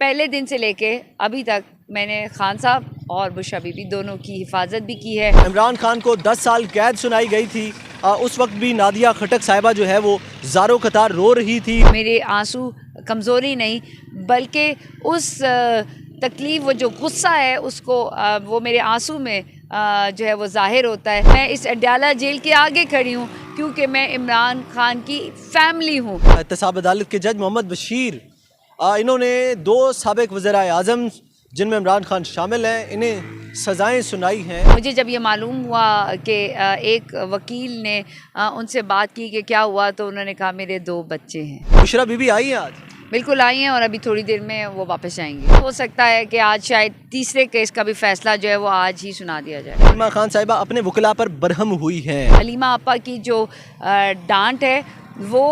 पहले दिन से लेके अभी तक मैंने खान साहब और बुशरा बीबी दोनों की हिफाजत भी की है। इमरान खान को 10 साल कैद सुनाई गई थी। उस वक्त भी नादिया खटक साहिबा जो है वो ज़ारो कतार रो रही थी। मेरे आंसू कमज़ोरी नहीं बल्कि उस तकलीफ़, वो जो गुस्सा है उसको वो मेरे आंसू में जो है वो ज़ाहिर होता है। मैं इस अडयाला जेल के आगे खड़ी हूँ क्योंकि मैं इमरान खान की फैमिली हूँ। एहतसाब अदालत के जज मोहम्मद बशीर इन्होंने 2 साबिक वज़ीर आज़म जिनमें इमरान खान शामिल हैं, इन्हें सज़ाएँ सुनाई हैं। मुझे जब ये मालूम हुआ कि एक वकील ने उनसे बात की कि क्या हुआ, तो उन्होंने कहा मेरे 2 बच्चे हैं। बुशरा बीबी आई हैं आज? बिल्कुल आई हैं और अभी थोड़ी देर में वो वापस आएंगी। हो सकता है कि आज शायद तीसरे केस का भी फैसला जो है वो आज ही सुना दिया जाए। हलीमा खान साहिबा अपने वकला पर बरहम हुई हैं। हलीमा आपा की जो डांट है वो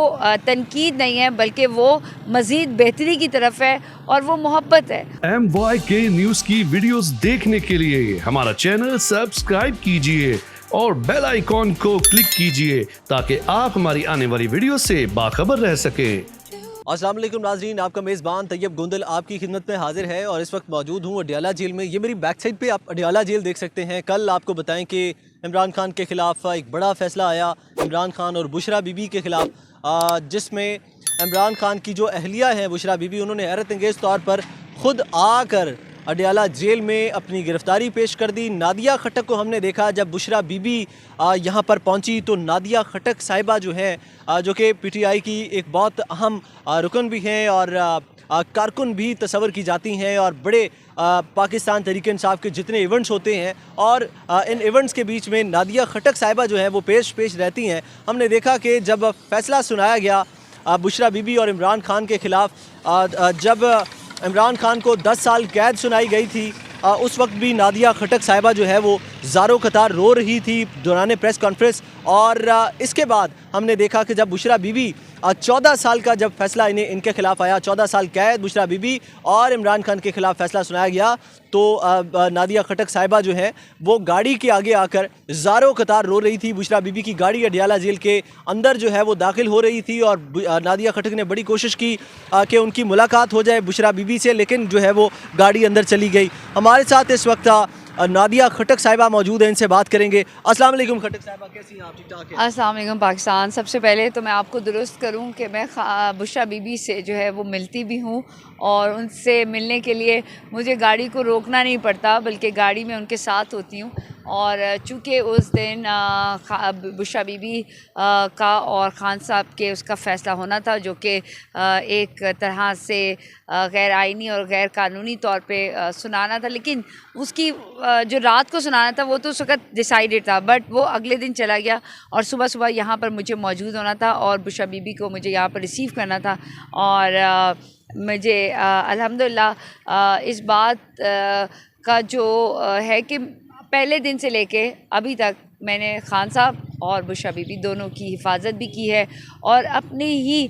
तनकीद नहीं है बल्कि वो मज़ीद बेहतरी की तरफ है और वो मोहब्बत है। MYK न्यूज़ की वीडियोस देखने के लिए हमारा चैनल सब्सक्राइब कीजिए और बेल आइकॉन को क्लिक कीजिए ताकि आप हमारी आने वाली वीडियो से बाखबर रह सकें। अस्सलाम वालेकुम नाज़रीन, आपका मेज़बान तैयब गोंदल आपकी खिदमत में हाजिर है और इस वक्त मौजूद हूँ अडयाला जेल में। ये मेरी बैक साइड पे आप अडयाला जेल देख सकते हैं। कल आपको बताएं कि इमरान खान के ख़िलाफ़ एक बड़ा फ़ैसला आया इमरान खान और बुशरा बीबी के ख़िलाफ़, जिसमें इमरान खान की जो अहलिया हैं बुशरा बीबी, उन्होंने हैरत अंगेज़ तौर पर ख़ुद आकर अडयाला जेल में अपनी गिरफ्तारी पेश कर दी। नादिया खटक को हमने देखा जब बुशरा बीबी यहाँ पर पहुँची तो नादिया खटक साहिबा जो है, जो कि PTI की एक बहुत अहम रुकन भी हैं और कारकुन भी तस्वर की जाती हैं और बड़े पाकिस्तान तहरीक इंसाफ के जितने इवेंट्स होते हैं और इन इवेंट्स के बीच में नादिया खटक साहिबा जो है वो पेश रहती हैं। हमने देखा कि जब फैसला सुनाया गया बुशरा बीबी और इमरान खान के ख़िलाफ़, जब इमरान खान को 10 साल कैद सुनाई गई थी, उस वक्त भी नादिया खटक साहिबा जो है वो ज़ारो कतार रो रही थी दौरान प्रेस कॉन्फ्रेंस। और इसके बाद हमने देखा कि जब बुशरा बीबी 14 साल का जब फैसला इनके ख़िलाफ़ आया, 14 साल कैद बुशरा बीबी और इमरान खान के ख़िलाफ़ फैसला सुनाया गया, तो नादिया खटक साहिबा जो है वो गाड़ी के आगे आकर ज़ारो कतार रो रही थी। बुशरा बीबी की गाड़ी अडयाला जेल के अंदर जो है वो दाखिल हो रही थी और नादिया खटक ने बड़ी कोशिश की कि उनकी मुलाकात हो जाए बुशरा बीबी से, लेकिन जो है वो गाड़ी अंदर चली गई। हमारे साथ इस वक्त नादिया खटक साहिबा मौजूद है, इनसे बात करेंगे। अस्सलाम वालेकुम खटक साहिबा, कैसी हैं आप? ठीक ठाक है? अस्सलाम वालेकुम पाकिस्तान। सबसे पहले तो मैं आपको दुरुस्त करूं कि मैं बुशरा बीबी से जो है वो मिलती भी हूं और उनसे मिलने के लिए मुझे गाड़ी को रोकना नहीं पड़ता बल्कि गाड़ी में उनके साथ होती हूं। और चूँकि उस दिन बुशरा बीबी का और ख़ान साहब के उसका फ़ैसला होना था जो कि एक तरह से गैर आइनी और गैर कानूनी तौर पे सुनाना था, लेकिन उसकी जो रात को सुनाना था वो तो उस वक़्त डिसाइडेड था, बट वो अगले दिन चला गया और सुबह सुबह यहाँ पर मुझे मौजूद होना था और बुशरा बीबी को मुझे यहाँ पर रिसीव करना था। और मुझे अल्हम्दुलिल्लाह इस बात का जो है कि पहले दिन से लेके अभी तक मैंने खान साहब और बुशरा बीबी दोनों की हिफाजत भी की है और अपने ही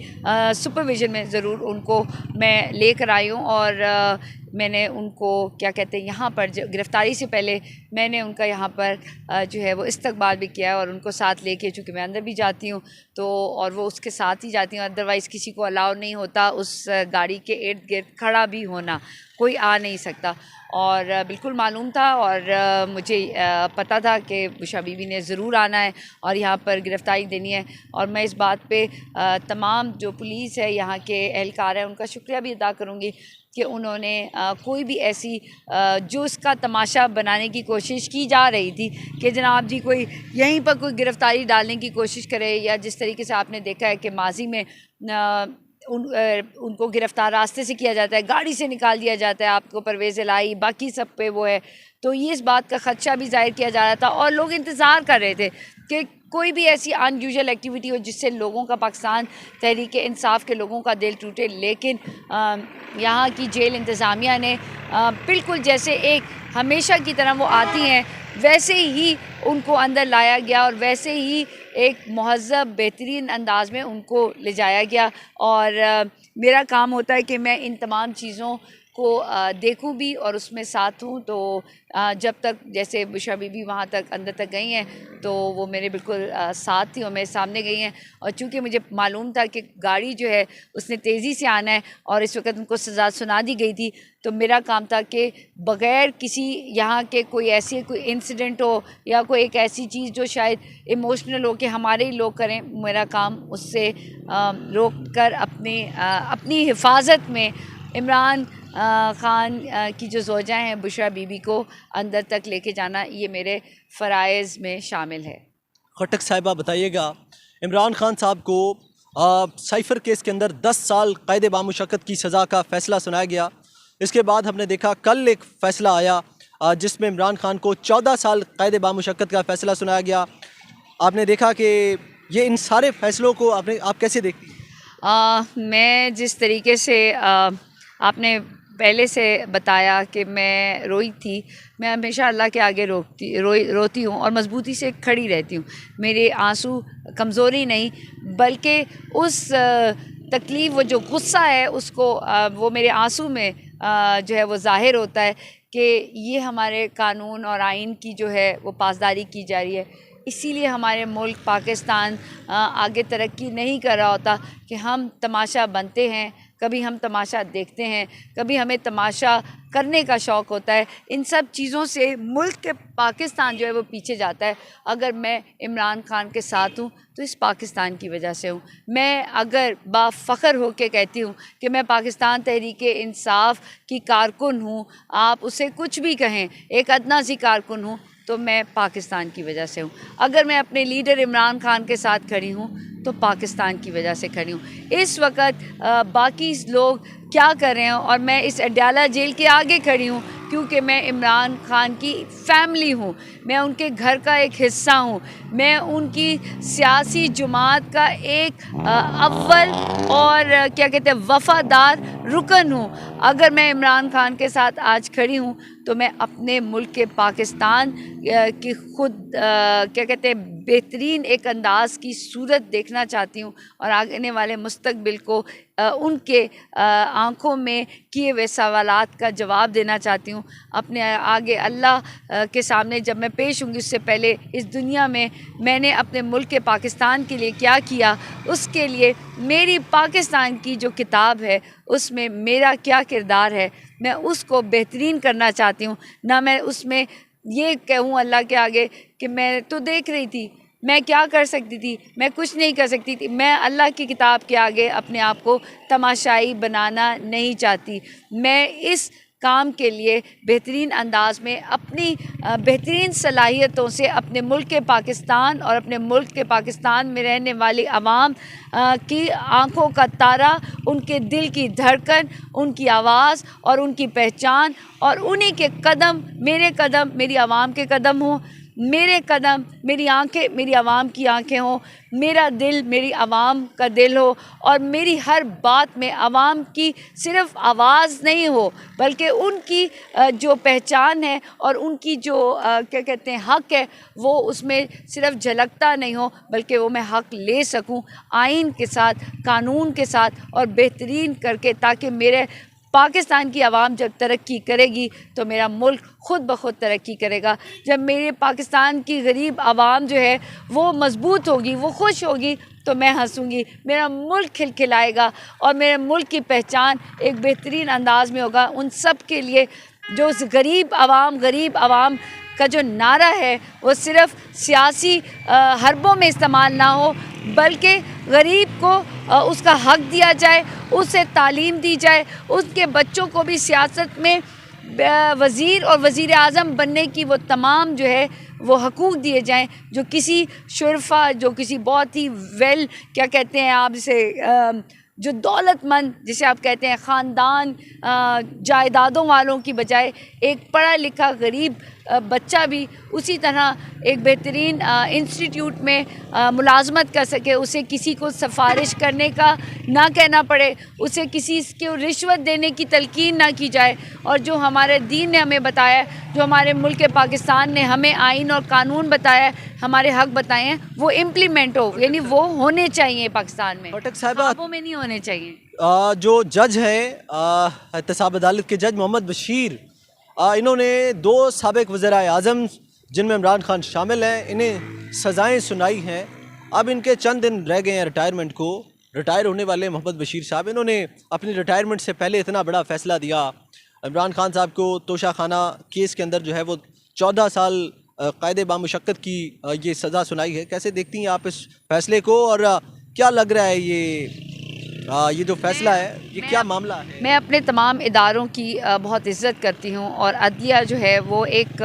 सुपरविज़न में ज़रूर उनको मैं लेकर आई हूँ। और मैंने उनको क्या कहते हैं, यहाँ पर जो गिरफ़्तारी से पहले मैंने उनका यहाँ पर जो है वो इस्तकबाल भी किया है और उनको साथ लेके, चूँकि मैं अंदर भी जाती हूँ तो और वो उसके साथ ही जाती हूँ, अदरवाइज़ किसी को अलाउ नहीं होता उस गाड़ी के इर्द गिर्द खड़ा भी होना, कोई आ नहीं सकता। और बिल्कुल मालूम था और मुझे पता था कि बुशरा बीबी ने ज़रूर आना है और यहाँ पर गिरफ़्तारी देनी है। और मैं इस बात पे तमाम जो पुलिस है, यहाँ के एहलकार हैं, उनका शुक्रिया भी अदा करूँगी कि उन्होंने कोई भी ऐसी जो इसका तमाशा बनाने की कोशिश की जा रही थी कि जनाब जी कोई यहीं पर कोई गिरफ़्तारी डालने की कोशिश करे, या जिस तरीके से आपने देखा है कि माजी में उनको गिरफ़्तार रास्ते से किया जाता है, गाड़ी से निकाल दिया जाता है, आपको परवेज़ इलाही बाकी सब पे वो है, तो ये इस बात का ख़दशा भी ज़ाहिर किया जा रहा था और लोग इंतज़ार कर रहे थे कि कोई भी ऐसी अनयूजुअल एक्टिविटी हो जिससे लोगों का, पाकिस्तान तहरीक इंसाफ के लोगों का दिल टूटे। लेकिन यहाँ की जेल इंतज़ामिया ने बिल्कुल जैसे एक हमेशा की तरह वो आती हैं वैसे ही उनको अंदर लाया गया और वैसे ही एक महज़्ज़ब बेहतरीन अंदाज में उनको ले जाया गया। और मेरा काम होता है कि मैं इन तमाम चीज़ों को देखूं भी और उसमें साथ हूं। तो जब तक जैसे बुशरा बीबी वहाँ तक अंदर तक गई हैं तो वो मेरे बिल्कुल साथ थी और मेरे सामने गई हैं। और चूँकि मुझे मालूम था कि गाड़ी जो है उसने तेज़ी से आना है और इस वक्त उनको सज़ा सुना दी गई थी, तो मेरा काम था कि बग़ैर किसी यहाँ के कोई इंसिडेंट हो या कोई एक ऐसी चीज़ जो शायद इमोशनल हो कि हमारे ही लोग करें, मेरा काम उससे रोक कर अपनी हिफाजत में इमरान ख़ान की जो ज़ौजा हैं बुशरा बीबी को अंदर तक लेके जाना, ये मेरे फ़राइज़ में शामिल है। खटक साहिबा बताइएगा, इमरान खान साहब को साइफ़र केस के अंदर 10 साल क़ैद बामुशक्क़त की सज़ा का फ़ैसला सुनाया गया। इसके बाद हमने देखा कल एक फ़ैसला आया जिसमें इमरान खान को 14 साल क़ैद बामुशक्क़त का फ़ैसला सुनाया गया। आपने देखा कि ये इन सारे फ़ैसलों को आप कैसे देखती हैं? मैं जिस तरीके से आपने पहले से बताया कि मैं रोई थी, मैं हमेशा अल्लाह के आगे रोती हूँ और मजबूती से खड़ी रहती हूँ। मेरे आंसू कमज़ोरी नहीं बल्कि उस तकलीफ़, वो जो गुस्सा है उसको वो मेरे आंसू में जो है वो ज़ाहिर होता है कि ये हमारे कानून और आइन की जो है वो पासदारी की जा रही है। इसीलिए हमारे मुल्क पाकिस्तान आगे तरक्की नहीं कर रहा होता कि हम तमाशा बनते हैं, कभी हम तमाशा देखते हैं, कभी हमें तमाशा करने का शौक़ होता है। इन सब चीज़ों से मुल्क के पाकिस्तान जो है वो पीछे जाता है। अगर मैं इमरान खान के साथ हूँ तो इस पाकिस्तान की वजह से हूँ। मैं अगर बाफ़ख्र हो के कहती हूँ कि मैं पाकिस्तान तहरीक-ए-इंसाफ़ की कारकुन हूँ, आप उसे कुछ भी कहें, एक अदना सी कारकुन हूँ, तो मैं पाकिस्तान की वजह से हूँ। अगर मैं अपने लीडर इमरान खान के साथ खड़ी हूँ तो पाकिस्तान की वजह से खड़ी हूँ। इस वक्त बाकी लोग क्या कर रहे हैं और मैं इस अडयाला जेल के आगे खड़ी हूँ क्योंकि मैं इमरान खान की फैमिली हूँ, मैं उनके घर का एक हिस्सा हूँ, मैं उनकी सियासी जमात का एक अव्वल और क्या कहते हैं वफ़ादार रुकन हूँ। अगर मैं इमरान खान के साथ आज खड़ी हूँ तो मैं अपने मुल्क के पाकिस्तान की खुद क्या कहते हैं बेहतरीन एक अंदाज़ की सूरत देखना चाहती हूँ और आने वाले मुस्तकबिल को उनके आँखों में किए हुए सवालात का जवाब देना चाहती हूँ। अपने आगे अल्लाह के सामने जब मैं पेश होंगी उससे पहले इस दुनिया में मैंने अपने मुल्क के पाकिस्तान के लिए क्या किया, उसके लिए मेरी पाकिस्तान की जो किताब है उसमें मेरा क्या किरदार है, मैं उसको बेहतरीन करना चाहती हूँ। ना मैं उसमें ये कहूँ अल्लाह के आगे कि मैं तो देख रही थी, मैं क्या कर सकती थी, मैं कुछ नहीं कर सकती थी। मैं अल्लाह की किताब के आगे अपने आप को तमाशाई बनाना नहीं चाहती। मैं इस काम के लिए बेहतरीन अंदाज में अपनी बेहतरीन सलाहियतों से अपने मुल्क के पाकिस्तान और अपने मुल्क के पाकिस्तान में रहने वाली आवाम की आँखों का तारा, उनके दिल की धड़कन, उनकी आवाज़ और उनकी पहचान और उन्हीं के कदम, मेरे कदम मेरी आवाम के कदम हों, मेरे कदम मेरी आंखें मेरी आवाम की आंखें हों, मेरा दिल मेरी आवाम का दिल हो और मेरी हर बात में आवाम की सिर्फ़ आवाज़ नहीं हो बल्कि उनकी जो पहचान है और उनकी जो क्या कहते हैं हक़ है वो उसमें सिर्फ़ झलकता नहीं हो बल्कि वो मैं हक़ ले सकूं आइन के साथ, कानून के साथ और बेहतरीन करके, ताकि मेरे पाकिस्तान की आवाम जब तरक्की करेगी तो मेरा मुल्क ख़ुद ब खुद तरक्की करेगा। जब मेरे पाकिस्तान की गरीब आवाम जो है वो मज़बूत होगी, वो खुश होगी तो मैं हंसूंगी, मेरा मुल्क खिलखिलाएगा और मेरे मुल्क की पहचान एक बेहतरीन अंदाज में होगा। उन सब के लिए जो गरीब आवाम का जो नारा है वो सिर्फ़ सियासी हरबों में इस्तेमाल ना हो बल्कि गरीब को उसका हक़ दिया जाए, उसे तालीम दी जाए, उसके बच्चों को भी सियासत में वज़ीर और वज़ीर आज़म बनने की वो तमाम जो है वो हकूक़ दिए जाएं जो किसी शुरफा, जो किसी बहुत ही वेल क्या कहते हैं आप इसे जो दौलतमंद जिसे आप कहते हैं ख़ानदान जायदादों वालों की बजाय एक पढ़ा लिखा गरीब बच्चा भी उसी तरह एक बेहतरीन इंस्टीट्यूट में मुलाजमत कर सके, उसे किसी को सिफारिश करने का ना कहना पड़े, उसे किसी को रिश्वत देने की तलकीन ना की जाए और जो हमारे दीन ने हमें बताया, जो हमारे मुल्क के पाकिस्तान ने हमें आइन और कानून बताया, हमारे हक़ बताए हैं, वो इम्प्लीमेंट हो, यानी वो होने चाहिए पाकिस्तान में, खटक साहिबा ख्वाबों में नहीं होने चाहिए। जो जज हैं एहतसाब अदालत के जज मोहम्मद बशीर, इन्होंने 2 साबिक वज़राए आज़म जिनमें इमरान खान शामिल हैं, इन्हें सज़ाएं सुनाई हैं। अब इनके चंद दिन रह गए हैं रिटायरमेंट को। रिटायर होने वाले मोहम्मद बशीर साहब, इन्होंने अपनी रिटायरमेंट से पहले इतना बड़ा फ़ैसला दिया। इमरान खान साहब को तोशाखाना केस के अंदर जो है वो 14 साल क़ैद बामुशक्क़त की ये सज़ा सुनाई है। कैसे देखती हैं आप इस फ़ैसले को, और क्या लग रहा है ये जो फ़ैसला है ये क्या मामला है? मैं अपने तमाम इदारों की बहुत इज़्ज़त करती हूँ, और अदलिया जो है वो एक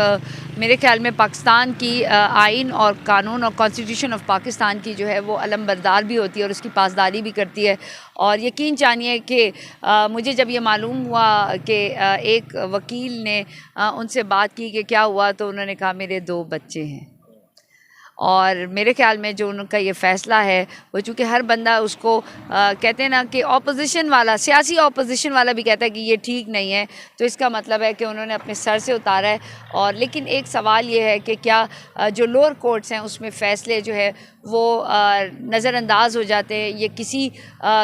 मेरे ख़्याल में पाकिस्तान की आइन और कानून और कॉन्स्टिट्यूशन ऑफ पाकिस्तान की जो है वो अलमबरदार भी होती है और उसकी पासदारी भी करती है। और यकीन जानिए कि मुझे जब ये मालूम हुआ कि एक वकील ने उनसे बात की कि क्या हुआ, तो उन्होंने कहा मेरे 2 बच्चे हैं। और मेरे ख़्याल में जो उनका ये फ़ैसला है वो, चूँकि हर बंदा उसको कहते हैं ना कि ऑपोजिशन वाला, सियासी ऑपोजिशन वाला भी कहता है कि ये ठीक नहीं है, तो इसका मतलब है कि उन्होंने अपने सर से उतारा है। और लेकिन एक सवाल ये है कि क्या जो लोअर कोर्ट्स हैं उसमें फ़ैसले जो है वो नज़रअंदाज हो जाते हैं, ये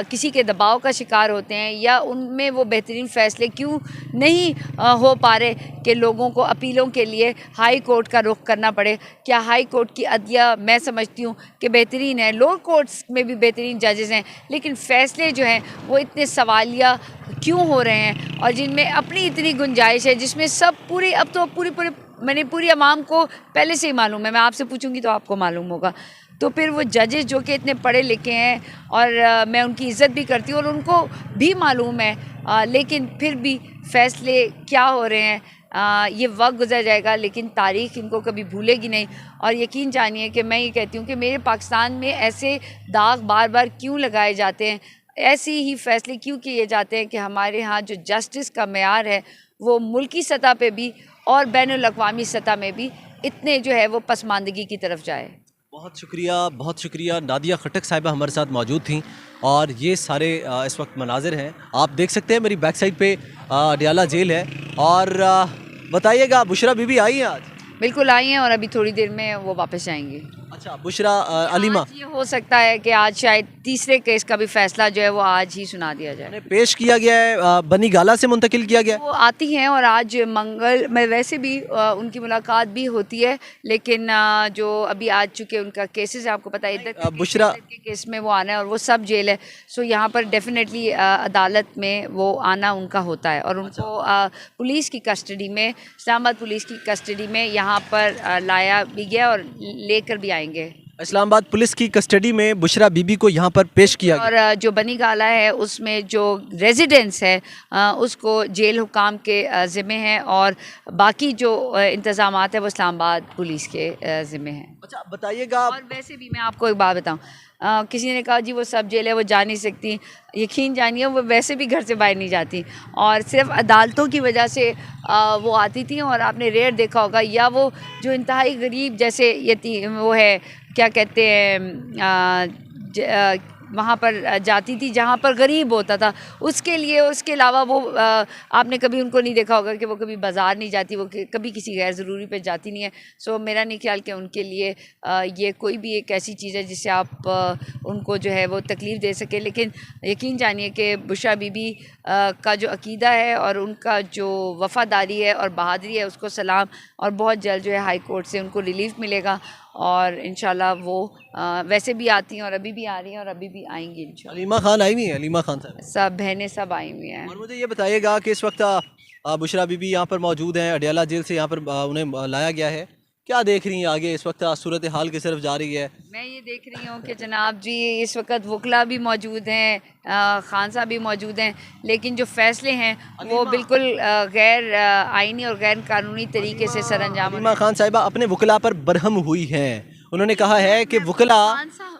किसी के दबाव का शिकार होते हैं, या उनमें वो बेहतरीन फ़ैसले क्यों नहीं हो पा रहे कि लोगों को अपीलों के लिए हाई कोर्ट का रुख करना पड़े। क्या हाई कोर्ट की अदलिया मैं समझती हूँ कि बेहतरीन है, लोअर कोर्ट्स में भी बेहतरीन जजेस हैं, लेकिन फ़ैसले जो हैं वो इतने सवालिया क्यों हो रहे हैं, और जिनमें अपनी इतनी गुंजाइश है, जिसमें सब पूरी आवाम को पहले से ही मालूम है। मैं आपसे पूछूंगी तो आपको मालूम होगा। तो फिर वो जजेस जो कि इतने पढ़े लिखे हैं, और मैं उनकी इज़्ज़त भी करती हूँ और उनको भी मालूम है, लेकिन फिर भी फ़ैसले क्या हो रहे हैं, ये वक्त गुजर जाएगा लेकिन तारीख़ इनको कभी भूलेगी नहीं। और यकीन जानिए कि मैं ये कहती हूँ कि मेरे पाकिस्तान में ऐसे दाग बार बार क्यों लगाए जाते हैं, ऐसे ही फ़ैसले क्यों किए जाते हैं कि हमारे यहाँ जो जस्टिस का मेयार है वो मुल्की सतह पे भी और बैनुल-अक़वामी सतह में भी इतने जो है वो पसमानदगी की तरफ जाए। बहुत शुक्रिया। नादिया खटक साहिबा हमारे साथ मौजूद थी, और ये सारे इस वक्त मनाजिर हैं आप देख सकते हैं। मेरी बैक साइड पे अडियाला जेल है। और बताइएगा, बुशरा बीबी आई हैं आज? बिल्कुल आई हैं, और अभी थोड़ी देर में वो वापस आएंगी। अच्छा, बुशरा अलीमा, आज ये हो सकता है कि आज शायद तीसरे केस का भी फैसला जो है वो आज ही सुना दिया जाए। पेश किया गया है, बनी गाला से मुंतकिल किया गया है। वो आती हैं और आज मंगल में वैसे भी उनकी मुलाकात भी होती है, लेकिन जो अभी आज चुके उनका केसेस है, आपको पता है इद्दत बुशरा के केस में वो आना है, और वो सब जेल है। सो यहाँ पर डेफिनेटली अदालत में वो आना उनका होता है, और उनको पुलिस की कस्टडी में, इस्लामाबाद पुलिस की कस्टडी में यहाँ पर लाया भी गया और लेकर भी आएंगे। इस्लामाबाद पुलिस की कस्टडी में बुशरा बीबी को यहाँ पर पेश किया गया। और जो बनी गाला है उसमें जो रेजिडेंस है उसको जेल हुकाम के ज़िम्मे हैं, और बाकी जो इंतज़ामात है वो इस्लामाबाद पुलिस के ज़िम्मे हैं। अच्छा, बताइएगा। और वैसे भी मैं आपको एक बात बताऊं, किसी ने कहा जी वो सब जेल है वो जा नहीं सकती। यकीन जानिए वो वैसे भी घर से बाहर नहीं जाती, और सिर्फ अदालतों की वजह से वो आती थी। और आपने रेयर देखा होगा, या वो जो इंतहाई गरीब जैसे वो है, क्या कहते हैं, वहाँ पर जाती थी जहाँ पर गरीब होता था, उसके लिए। उसके अलावा वो आपने कभी उनको नहीं देखा होगा कि वो कभी बाज़ार नहीं जाती, वो कभी किसी गैर ज़रूरी पे जाती नहीं है। सो मेरा नहीं ख्याल कि उनके लिए ये कोई भी एक ऐसी चीज़ है जिससे आप उनको जो है वो तकलीफ़ दे सके। लेकिन यकीन जानिए कि बुशरा बीबी का जो अकीदा है और उनका जो वफ़ादारी है और बहादुरी है, उसको सलाम। और बहुत जल्द जो है हाई कोर्ट से उनको रिलीफ़ मिलेगा, और इंशाल्लाह वो वैसे भी आती हैं और अभी भी आ रही हैं और अभी भी आएंगी इंशाल्लाह। अलीमा खान आई हुई हैं, अलीमा खान साहब सब बहनें सब आई हुई हैं। और मुझे ये बताइएगा कि इस वक्त बुशरा बीबी यहाँ पर मौजूद हैं, अडियाला जेल से यहाँ पर उन्हें लाया गया है। क्या देख रही हैं आगे इस वक्त सूरत हाल की तरफ जा रही है? मैं ये देख रही हूँ कि जनाब जी इस वक्त वकला भी मौजूद हैं, खान साहब भी मौजूद हैं, लेकिन जो फ़ैसले हैं वो बिल्कुल गैर आइनी और गैर कानूनी तरीके से सरअंजाम। अलीमा खान साहिबा अपने वकला पर बरहम हुई हैं। उन्होंने कहा है कि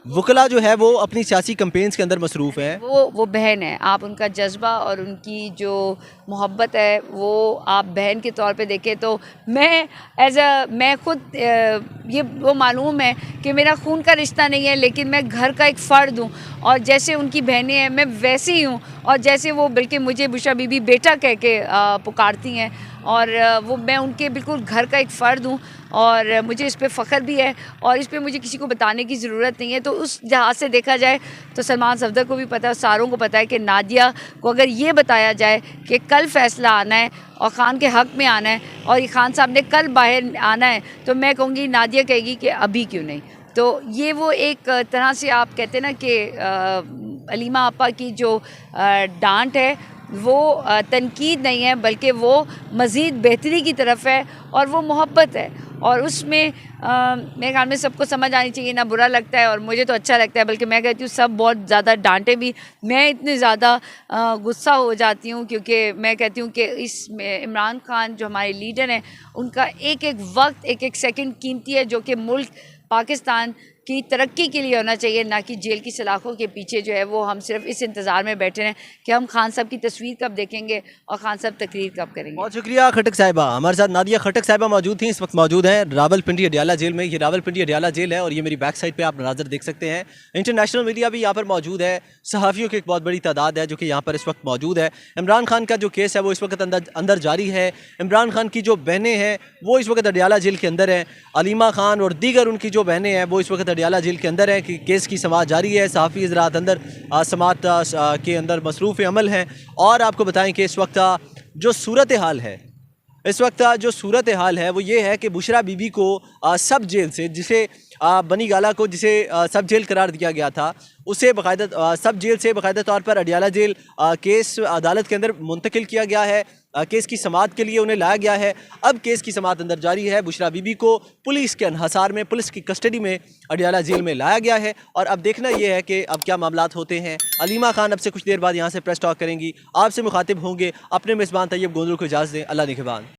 वकला जो है वो अपनी सियासी कैंपेन्स के अंदर मसरूफ़ है। वो बहन है, आप उनका जज्बा और उनकी जो मोहब्बत है वो आप बहन के तौर पे देखें तो मैं खुद ये वो मालूम है कि मेरा खून का रिश्ता नहीं है, लेकिन मैं घर का एक फ़र्द हूँ, और जैसे उनकी बहनें हैं मैं वैसे ही हूँ, और जैसे वो बल्कि मुझे बुशरा बीबी बेटा कह के पुकारती हैं, और वो मैं उनके बिल्कुल घर का एक फ़र्द हूँ और मुझे इस पे फ़ख्र भी है और इस पे मुझे किसी को बताने की ज़रूरत नहीं है। तो उस जहाज़ से देखा जाए तो सलमान सफदर को भी पता है, सारों को पता है कि नादिया को अगर ये बताया जाए कि कल फ़ैसला आना है और ख़ान के हक़ में आना है और ये ख़ान साहब ने कल बाहर आना है, तो मैं कहूँगी नादिया कहेगी कि अभी क्यों नहीं। तो ये वो एक तरह से आप कहते हैं ना कि अलीमा आपा की जो डांट है वो तनकीद नहीं है, बल्कि वो मज़ीद बेहतरी की तरफ है और वो मोहब्बत है और उसमें मेरे ख्याल में सबको समझ आनी चाहिए। ना बुरा लगता है और मुझे तो अच्छा लगता है, बल्कि मैं कहती हूँ सब बहुत ज़्यादा डांटे भी, मैं इतनी ज़्यादा गुस्सा हो जाती हूँ क्योंकि मैं कहती हूँ कि इसमें इमरान खान जो हमारे लीडर हैं उनका एक एक वक्त एक एक सेकंड कीमती है, जो कि मुल्क पाकिस्तान की तरक्की के लिए होना चाहिए, ना कि जेल की सलाखों के पीछे जो है वो हम सिर्फ इस इंतज़ार में बैठे हैं कि हम खान साहब की तस्वीर कब देखेंगे और खान साहब तकरीर कब करेंगे। बहुत शुक्रिया खटक साहिबा। हमारे साथ नादिया खटक साहिबा मौजूद थी, इस वक्त मौजूद हैं रावलपिंडी अडियाला जेल में। ये रावलपिंडी अडियाला जेल है और ये मेरी बैक साइड पे आप नज़र देख सकते हैं। इंटरनेशनल मीडिया भी यहाँ पर मौजूद है, सहाफ़ियों की एक बहुत बड़ी तादाद है जो कि यहाँ पर इस वक्त मौजूद है। इमरान खान का जो केस है वो इस वक्त अंदर जारी है। इमरान खान की जो बहनें हैं वो इस वक्त अडियाला जेल के अंदर हैं। अलीमा खान और दीगर उनकी जो बहनें हैं वो इस वक्त अडियाला जेल के अंदर हैं कि केस की समाअत जारी है। सहाफ़ी हज़रात अंदर समाअत के अंदर मसरूफ़ अमल हैं। और आपको बताएं कि इस वक्त जो सूरत हाल है, इस वक्त जो सूरत हाल है वो ये है कि बुशरा बीबी को सब जेल से, जिसे बनी गाला को जिसे सब जेल करार दिया गया था, उसे बाकायदा सब जेल से बाकायदा तौर पर अडियाला जेल केस अदालत के अंदर मुंतकिल किया गया है। केस की समाअत के लिए उन्हें लाया गया है। अब केस की समाअत अंदर जारी है। बुशरा बीबी को पुलिस के अनहसार में, पुलिस की कस्टडी में अडियाला जेल में लाया गया है और अब देखना यह है कि अब क्या मामलात होते हैं। अलीमा खान अब से कुछ देर बाद यहाँ से प्रेस टॉक करेंगी, आपसे मुखातिब होंगे। अपने मेज़बान तैयब गोंदल को इजाज़त दें। अल्लाह निगहबान।